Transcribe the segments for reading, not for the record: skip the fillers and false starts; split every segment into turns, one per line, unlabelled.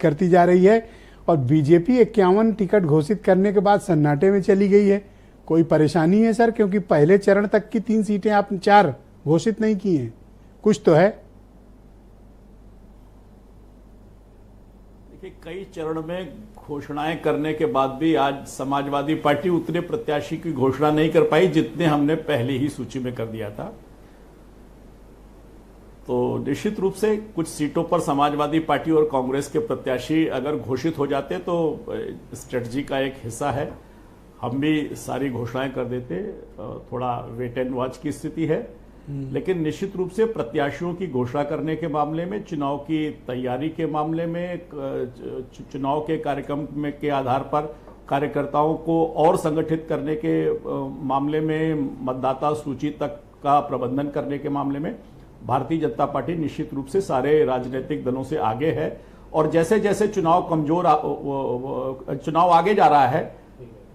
करती जा रही है और बीजेपी 51 टिकट घोषित करने के बाद सन्नाटे में चली गई है। कोई परेशानी है सर? क्योंकि पहले चरण तक की 3 सीटें आपने 4 घोषित नहीं की हैं, कुछ तो है।
देखिए, कई चरण में घोषणाएं करने के बाद भी आज समाजवादी पार्टी उतने प्रत्याशी की घोषणा नहीं कर पाई जितने हमने पहले ही सूची में कर दिया था। तो निश्चित रूप से कुछ सीटों पर समाजवादी पार्टी और कांग्रेस के प्रत्याशी अगर घोषित हो जाते तो स्ट्रेटजी का एक हिस्सा है, हम भी सारी घोषणाएं कर देते। थोड़ा वेट एंड वॉच की स्थिति है, लेकिन निश्चित रूप से प्रत्याशियों की घोषणा करने के मामले में, चुनाव की तैयारी के मामले में, चुनाव के कार्यक्रम में के आधार पर कार्यकर्ताओं को और संगठित करने के मामले में, मतदाता सूची तक का प्रबंधन करने के मामले में भारतीय जनता पार्टी निश्चित रूप से सारे राजनीतिक दलों से आगे है। और जैसे जैसे चुनाव आगे जा रहा है,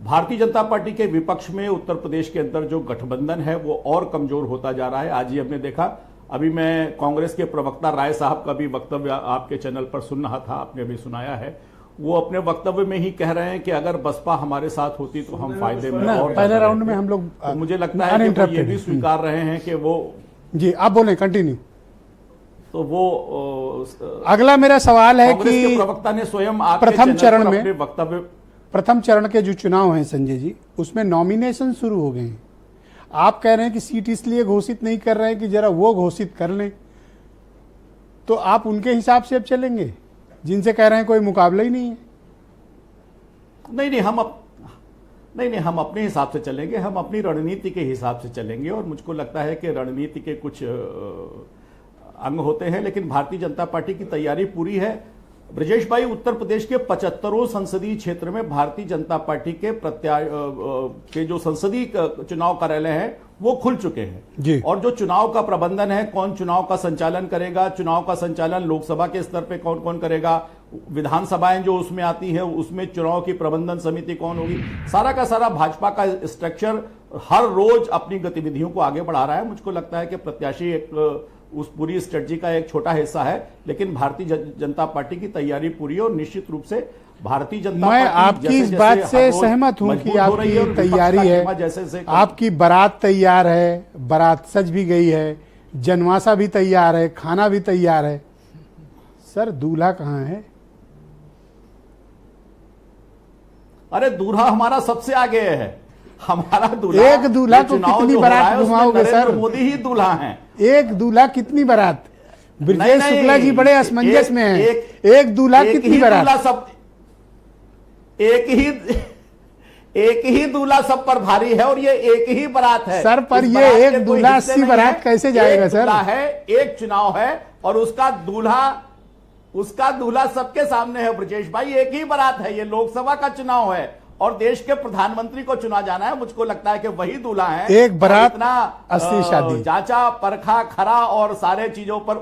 भारतीय जनता पार्टी के विपक्ष में उत्तर प्रदेश के अंदर जो गठबंधन है वो और कमजोर होता जा रहा है। आज ही हमने देखा, अभी मैं कांग्रेस के प्रवक्ता राय साहब का भी वक्तव्य आपके चैनल पर सुन रहा था, आपने भी सुनाया है। वो अपने वक्तव्य में ही कह रहे हैं कि अगर बसपा हमारे साथ होती तो हम फायदे में और
पहले राउंड में हम लोग
तो मुझे लगता है कि वो ये भी स्वीकार रहे हैं कि वो
जी आप बोले कंटिन्यू।
तो वो
अगला मेरा सवाल है कि
प्रवक्ता ने स्वयं
प्रथम चरण के जो चुनाव हैं संजय जी, उसमें नॉमिनेशन शुरू हो गए हैं। आप कह रहे हैं कि सीट इसलिए घोषित नहीं कर रहे हैं कि जरा वो घोषित कर लें, तो आप उनके हिसाब से अब चलेंगे जिनसे कह रहे हैं कोई मुकाबला ही नहीं है?
नहीं, हम अपने हिसाब से चलेंगे, हम अपनी रणनीति के हिसाब से चलेंगे। और मुझको लगता है कि रणनीति के कुछ अंग होते हैं, लेकिन भारतीय जनता पार्टी की तैयारी पूरी है। ब्रजेश भाई, उत्तर प्रदेश के 75 संसदीय क्षेत्र में भारतीय जनता पार्टी के जो संसदीय चुनाव कार्यालय हैं वो खुल चुके हैं। और जो चुनाव का प्रबंधन है, कौन चुनाव का संचालन करेगा, चुनाव का संचालन लोकसभा के स्तर पे कौन कौन करेगा, विधानसभाएं जो उसमें आती है उसमें चुनाव की प्रबंधन समिति कौन होगी, सारा का सारा भाजपा का स्ट्रक्चर हर रोज अपनी गतिविधियों को आगे बढ़ा रहा है। मुझको लगता है कि प्रत्याशी एक उस पूरी स्ट्रेटजी का एक छोटा हिस्सा है, लेकिन भारतीय जनता पार्टी की तैयारी पूरी है। और निश्चित रूप से भारतीय जनता
मैं आपकी इस बात से सहमत हूं कि आपकी तैयारी है, आपकी बारात तैयार है, बारात सज भी गई है, जनवासा भी तैयार है, खाना भी तैयार है। सर दूल्हा कहाँ है?
अरे दूल्हा हमारा सबसे आगे है, हमारा दूल्हा।
एक दूल्हा को कितनी बारात घुमाओगे सर?
मोदी ही दूल्हा हैं।
एक दूल्हा कितनी बारात? ब्रजेश शुक्ला जी बड़े असमंजस में हैं। एक दूल्हा कितनी बारात? एक ही दूल्हा सब पर भारी है और ये एक ही बारात है सर। पर ये एक दूल्हा 80 बारात कैसे जाएगा सर?
है, एक चुनाव है और उसका दूल्हा सबके सामने है ब्रजेश भाई। एक ही बारात है, ये लोकसभा का चुनाव है और देश के प्रधानमंत्री को चुना जाना है। मुझको लगता है कि वही दूल्हा है।
एक बारात 80 शादी,
जांचा परखा खरा और सारे चीजों पर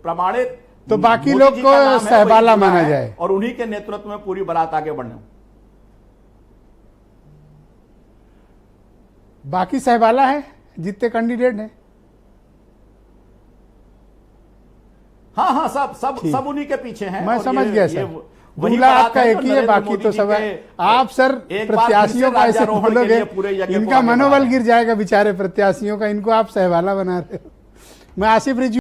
प्रमाणित,
तो बाकी लोग को सहबाला माना जाए
और उन्हीं के नेतृत्व में पूरी बारात आगे बढ़ने।
बाकी सहबाला है जितने कैंडिडेट हैं।
हाँ, सब उन्हीं के पीछे हैं।
मैं समझ गया सर। दूल्हा आपका एक ही है, बाकी तो सब है। आप सर प्रत्याशियों का ऐसे बोलोगे, इनका मनोबल गिर जाएगा बेचारे प्रत्याशियों का। इनको आप सहवाला बना रहे हो। मैं आसिफ रिजवी